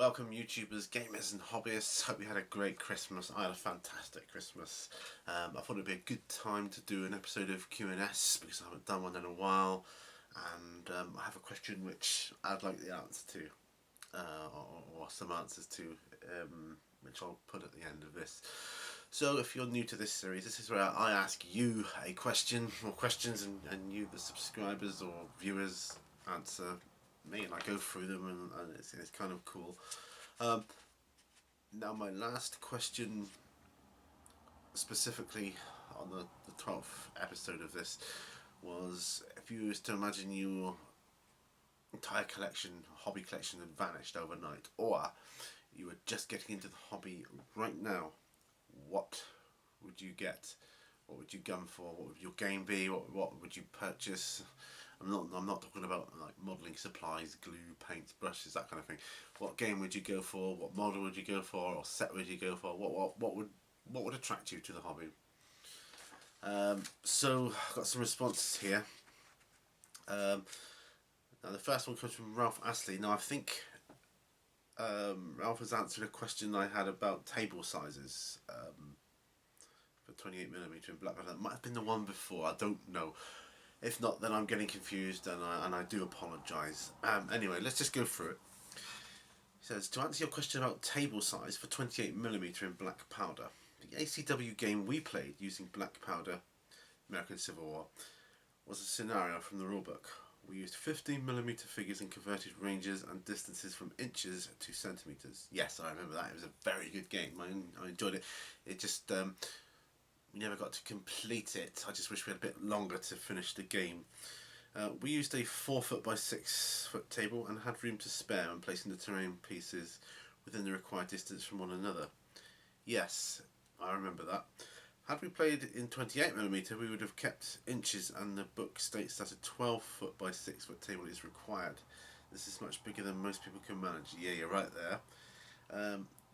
Welcome YouTubers, gamers and hobbyists. Hope you had a great Christmas. I had a fantastic Christmas. I thought it'd be a good time to do an episode of Q&S because I haven't done one in a while, and I have a question which I'd like the answer to, or some answers to, which I'll put at the end of this. So if you're new to this series, this is where I ask you a question or questions, and you, the subscribers or viewers, answer me, and I go through them, and it's kind of cool. Now my last question, specifically on the 12th episode of this, was if you was to imagine your entire collection, hobby collection, had vanished overnight, or you were just getting into the hobby right now, what would you get? What would you gun for? What would your game be? What would you purchase? I'm not talking about like modelling supplies, glue, paints, brushes, that kind of thing. What game would you go for? What model would you go for? Or set would you go for? What would attract you to the hobby? So I've got some responses here. Now the first one comes from Ralph Astley. Now I think Ralph has answered a question I had about table sizes for 28mm in black. That might have been the one before. I don't know. If not, then I'm getting confused, and I do apologise. Anyway, let's just go through it. He says, to answer your question about table size for 28mm in black powder, the ACW game we played using black powder, American Civil War, was a scenario from the rulebook. We used 15mm figures and converted ranges and distances from inches to centimetres. Yes, I remember that. It was a very good game. I enjoyed it. It just... we never got to complete it. I just wish we had a bit longer to finish the game. We used a 4 foot by 6 foot table and had room to spare when placing the terrain pieces within the required distance from one another. Yes, I remember that. Had we played in 28mm, we would have kept inches, and the book states that a 12 foot by 6 foot table is required. This is much bigger than most people can manage. Yeah, you're right there.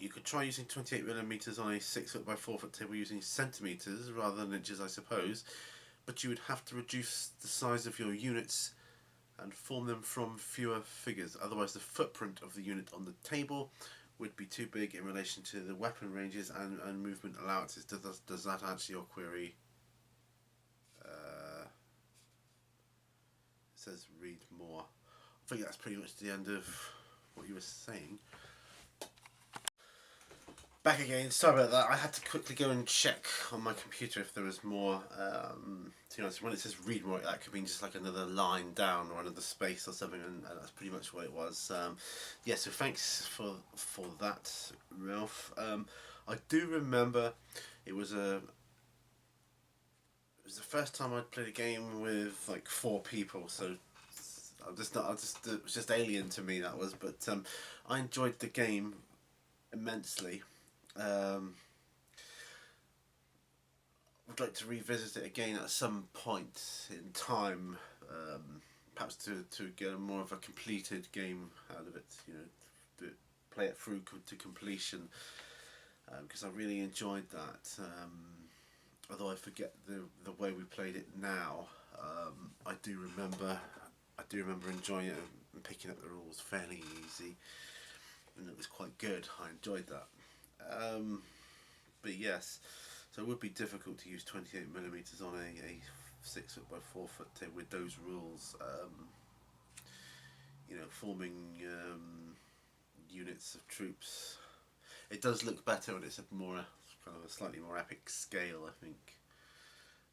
You could try using 28mm on a 6 foot by 4 foot table using centimetres rather than inches, I suppose, but you would have to reduce the size of your units and form them from fewer figures. Otherwise, the footprint of the unit on the table would be too big in relation to the weapon ranges and movement allowances. Does that answer your query? It says read more. I think that's pretty much the end of what you were saying. Back again, sorry about that. I had to quickly go and check on my computer if there was more. To be honest, when it says read more, that could mean just like another line down or another space or something, and that's pretty much what it was. Yeah, so thanks for that, Ralph. I do remember it was the first time I'd played a game with like 4 people, so it was just alien to me, that was. But I enjoyed the game immensely. I'd like to revisit it again at some point in time, perhaps to get more of a completed game out of it, play it through to completion, because I really enjoyed that. Although I forget the way we played it now, I do remember enjoying it and picking up the rules fairly easy, and it was quite good. I enjoyed that. But yes, so it would be difficult to use 28mm on a 6 foot by 4 foot table with those rules. Forming units of troops. It does look better when it's a slightly more epic scale, I think.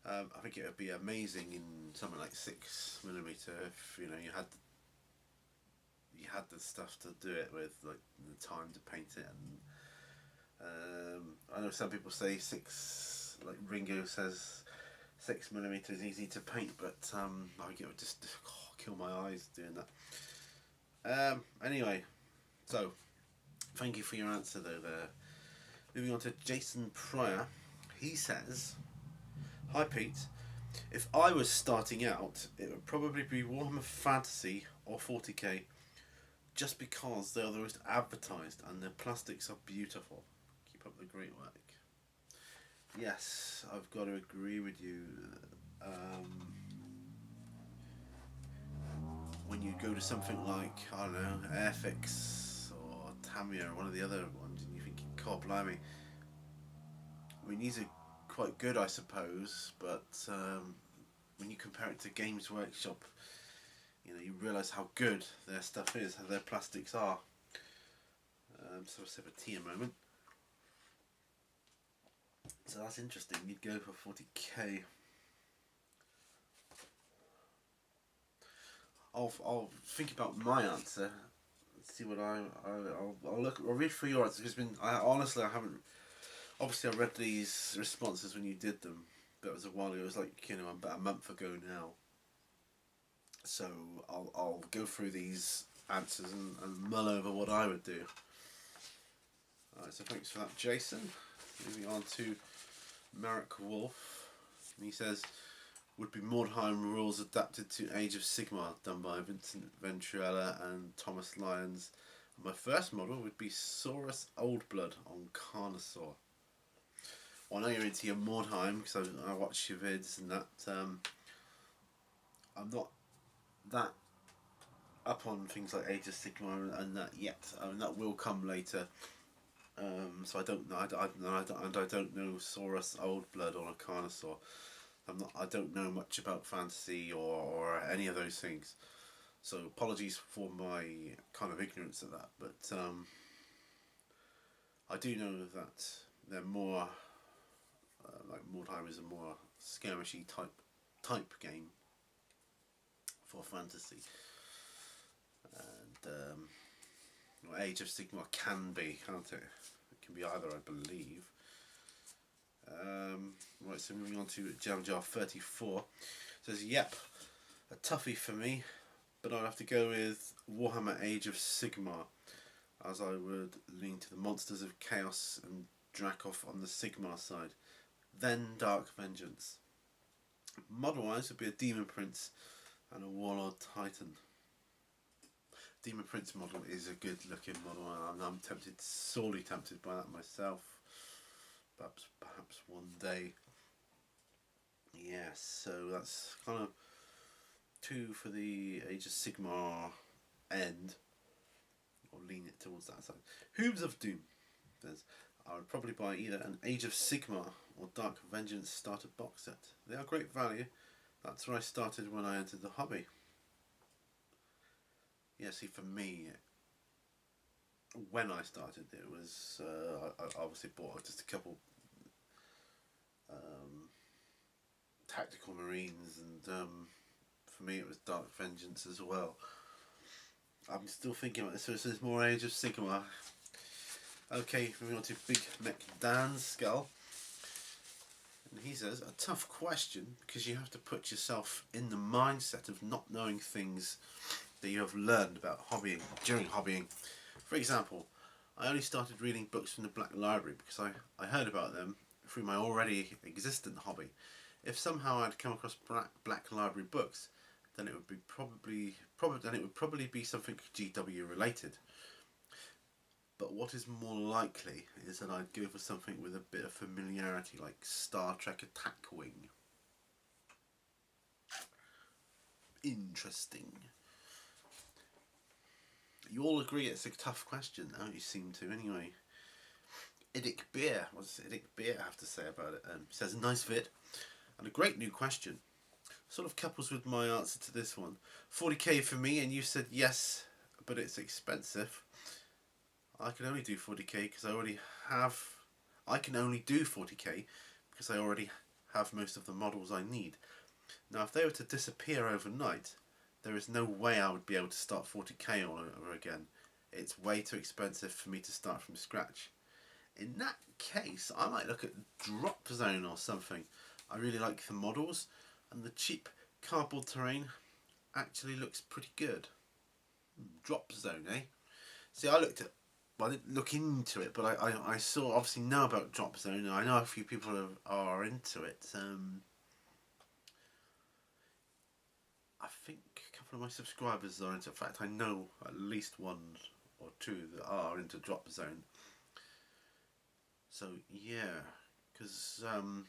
I think it would be amazing in something like 6mm if you had the stuff to do it with, like the time to paint it. And I know some people say like Ringo says 6mm is easy to paint, but I think it would just kill my eyes doing that. Anyway, so thank you for your answer though there. Moving on to Jason Pryor. He says, hi Pete, if I was starting out, it would probably be Warhammer Fantasy or 40k, just because they are the most advertised and their plastics are beautiful. Keep up the great work. Yes, I've got to agree with you. When you go to something like, I don't know, Airfix or Tamia or one of the other ones, and you think, God blimey. I mean, these are quite good, I suppose, but when you compare it to Games Workshop, you realise how good their stuff is, how their plastics are. So let's have a tea a moment. So that's interesting. You'd go for 40k. I'll think about my answer. See what I'll look. I'll read through your answers. Because I haven't. Obviously, I read these responses when you did them, but it was a while ago. It was like about a month ago now. So I'll go through these answers and mull over what I would do. Alright, so thanks for that, Jason. Moving on to Merrick Wolf. He says, would be Mordheim rules adapted to Age of Sigmar, done by Vincent Venturella and Thomas Lyons. My first model would be Saurus Oldblood on Carnosaur. Well, I know you're into your Mordheim because I watch your vids and that. I'm not that up on things like Age of Sigmar and that yet. I mean, that will come later. So I don't know. I don't know Saurus Oldblood on a Carnosaur. I don't know much about fantasy or any of those things. So apologies for my kind of ignorance of that. But I do know that they're more like Mordheim is a more skirmishy type game for fantasy, and Age of Sigmar can be, can't it? It can be either, I believe. Right, so moving on to Jam Jar 34. It says, yep, a toughie for me, but I'd have to go with Warhammer Age of Sigmar, as I would lean to the Monsters of Chaos and Dracoth on the Sigmar side. Then Dark Vengeance. Model-wise would be a Demon Prince and a Warlord Titan. Demon Prince model is a good looking model, and I'm sorely tempted by that myself. Perhaps one day. Yeah, so that's kind of 2 for the Age of Sigmar end, or lean it towards that side. Hooves of Doom says, I would probably buy either an Age of Sigmar or Dark Vengeance starter box set. They are great value. That's where I started when I entered the hobby. Yeah, see, for me, when I started, it was I obviously bought just a couple tactical marines, and for me it was Dark Vengeance as well. I'm still thinking about this. So this is more Age of Sigmar. Okay, moving on to Big Mech Dan's skull. And he says, a tough question because you have to put yourself in the mindset of not knowing things that you have learned about hobbying during hobbying. For example, I only started reading books from the Black Library because I heard about them through my already existent hobby. If somehow I'd come across Black Library books, then it would probably be something GW related. But what is more likely is that I'd go for something with a bit of familiarity, like Star Trek Attack Wing. Interesting. You all agree it's a tough question, now you seem to, anyway. Idic Beer, what does Idic Beer have to say about it? Says, nice vid, and a great new question. Sort of couples with my answer to this one. 40k for me, and you said yes, but it's expensive. I can only do 40k because I can only do 40k because I already have most of the models I need. Now, if they were to disappear overnight, there is no way I would be able to start 40k all over again. It's way too expensive for me to start from scratch. In that case, I might look at Drop Zone or something. I really like the models, and the cheap cardboard terrain actually looks pretty good. Drop Zone, eh? See, I didn't look into it, but I saw, obviously know about Drop Zone, and I know a few people are into it. I think a couple of my subscribers are into it. In fact, I know at least 1 or 2 that are into Drop Zone. So, yeah, because, I'm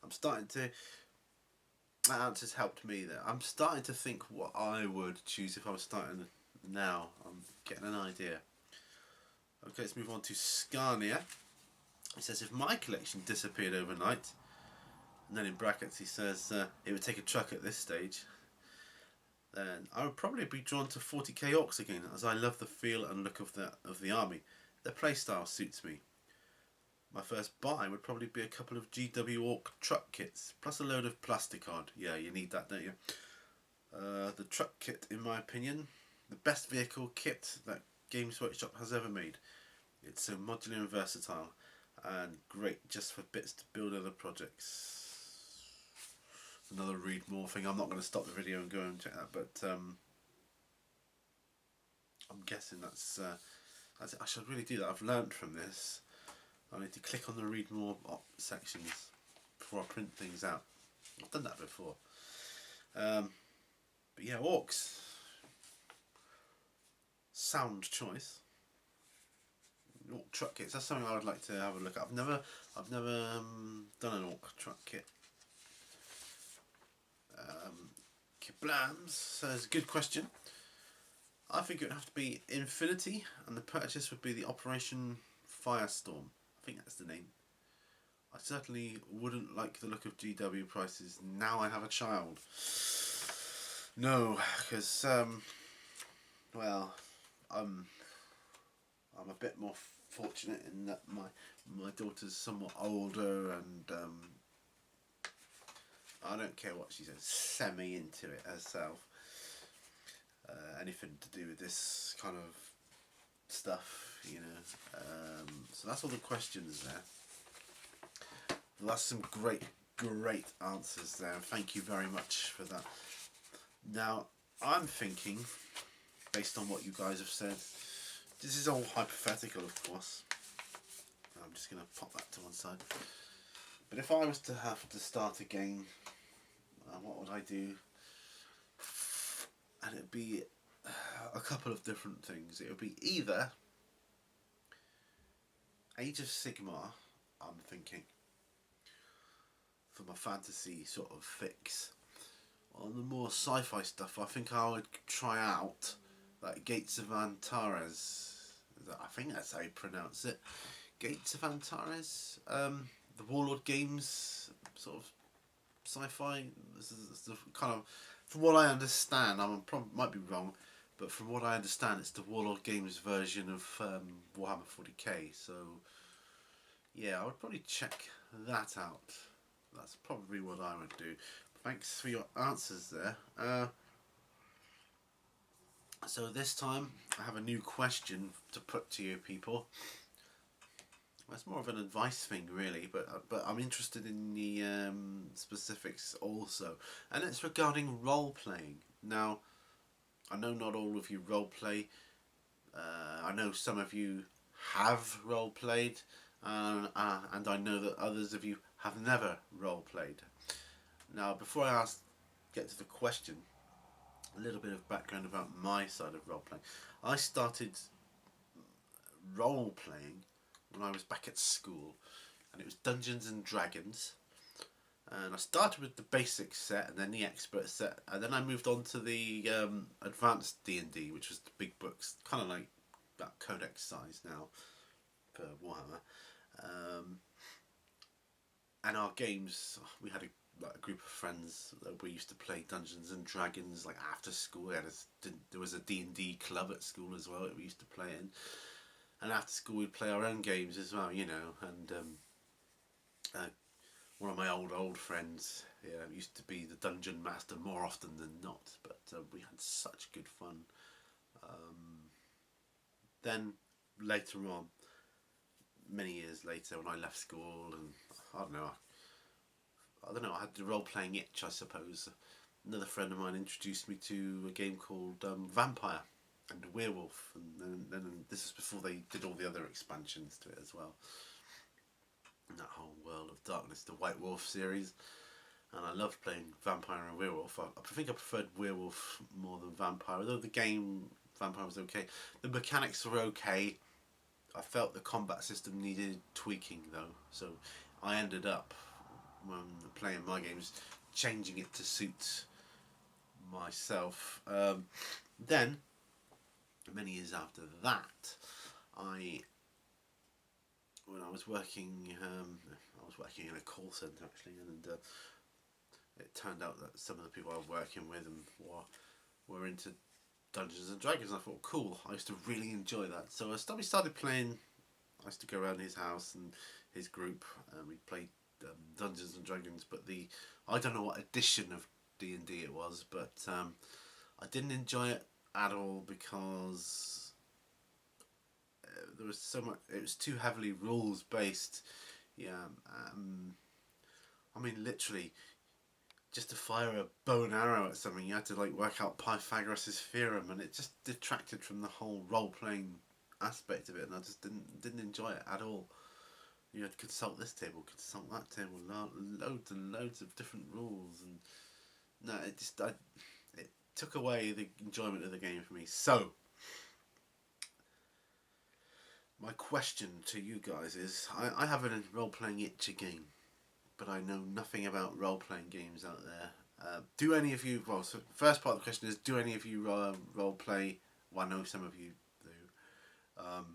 starting to, that answer's helped me there. I'm starting to think what I would choose if I was starting Now I'm getting an idea. Okay, let's move on to Scania. It says, if my collection disappeared overnight, and then in brackets he says it would take a truck at this stage, then I would probably be drawn to 40k Orcs again, as I love the feel and look of the army. Their playstyle suits me. My first buy would probably be a couple of GW Orc truck kits, plus a load of plasticard. Yeah, you need that, don't you? The truck kit, in my opinion, the best vehicle kit that Games Workshop has ever made. It's so modular and versatile, and great just for bits to build other projects. Another read more thing. I'm not going to stop the video and go and check that, but I'm guessing that's it. I should really do that. I've learnt from this. I need to click on the read more sections before I print things out. I've done that before. But yeah, Orcs. Sound choice. Orc truck kits. That's something I would like to have a look at. I've never done an Orc truck kit. Kiblams says, good question. I think it would have to be Infinity, and the purchase would be the Operation Firestorm. I think that's the name. I certainly wouldn't like the look of GW prices now I have a child. No, because well, I'm a bit more fortunate in that my daughter's somewhat older, and I don't care what she says, semi into it herself. Anything to do with this kind of stuff, you know. So that's all the questions there. Well, that's some great answers there. Thank you very much for that. Now, I'm thinking, based on what you guys have said, this is all hypothetical, of course. I'm just going to pop that to one side. But if I was to have to start a game, what would I do? And it'd be a couple of different things. It would be either Age of Sigmar, I'm thinking, for my fantasy sort of fix. On the more sci-fi stuff, I think I would try out like Gates of Antares. I think that's how you pronounce it. Gates of Antares. The Warlord Games sort of sci-fi. This is the kind of, from what I understand, I might be wrong, but from what I understand, it's the Warlord Games version of Warhammer 40k. So yeah, I would probably check that out. That's probably what I would do. Thanks for your answers there. So this time I have a new question to put to you people. It's more of an advice thing really, but I'm interested in the specifics also, and it's regarding role playing. Now, I know not all of you role play. I know some of you have role played, and I know that others of you have never role played. Now, before I get to the question, a little bit of background about my side of role playing. I started role playing when I was back at school, and it was Dungeons and Dragons. And I started with the basic set, and then the expert set, and then I moved on to the advanced D&D, which was the big books, kind of like that codex size now for Warhammer. And our games, we had a group of friends that we used to play Dungeons and Dragons like after school. There was a D&D club at school as well that we used to play in, and after school we'd play our own games as well, you know. And one of my old friends used to be the dungeon master more often than not, but we had such good fun. Then later on, many years later, when I left school, and I don't know, I had the role-playing itch, I suppose. Another friend of mine introduced me to a game called Vampire and Werewolf, and then this was before they did all the other expansions to it as well. And that whole World of Darkness, the White Wolf series, and I loved playing Vampire and Werewolf. I think I preferred Werewolf more than Vampire, although the game Vampire was okay. The mechanics were okay. I felt the combat system needed tweaking though, so I ended up, when playing my games, changing it to suit myself. Then many years after that, when I was working, I was working in a call centre actually, and it turned out that some of the people I was working with and were into Dungeons and Dragons. And I thought, cool, I used to really enjoy that. So we started playing. I used to go around his house and his group, and we played Dungeons and Dragons. But I don't know what edition of D&D it was, but I didn't enjoy it at all because there was so much. It was too heavily rules based. Yeah, I mean literally, just to fire a bow and arrow at something, you had to like work out Pythagoras' theorem, and it just detracted from the whole role playing aspect of it, and I just didn't enjoy it at all. You had to consult this table, consult that table, loads and loads of different rules, and no, it took away the enjoyment of the game for me. So, my question to you guys is, I have a role playing itch again, but I know nothing about role playing games out there. Do any of you? Well, so first part of the question is: do any of you role play? Well, I know some of you do. But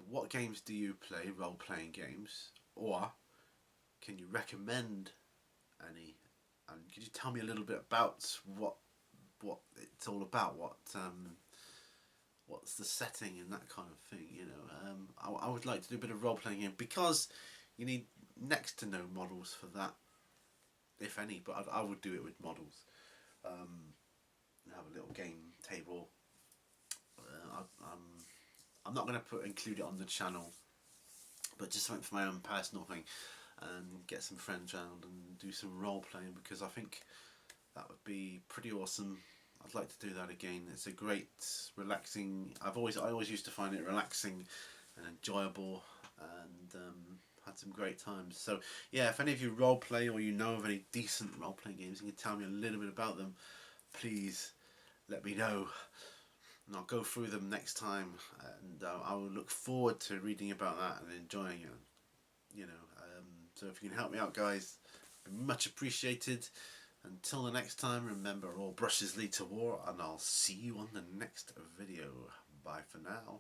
what games do you play? Role playing games, or can you recommend any? And could you tell me a little bit about what it's all about? What's the setting and that kind of thing? You know, I would like to do a bit of role playing game because you need next to no models for that, if any. But I would do it with models. Have a little game table. I'm not going to include it on the channel, but just something for my own personal thing, and get some friends around and do some role playing because I think that would be pretty awesome. I'd like to do that again. It's a great, relaxing. I always used to find it relaxing and enjoyable, and had some great times. So yeah, if any of you role play or you know of any decent role playing games and you can tell me a little bit about them, please let me know, and I'll go through them next time. And I will look forward to reading about that and enjoying it. You know, so if you can help me out, guys, it'd be much appreciated. Until the next time, remember, all brushes lead to war, and I'll see you on the next video. Bye for now.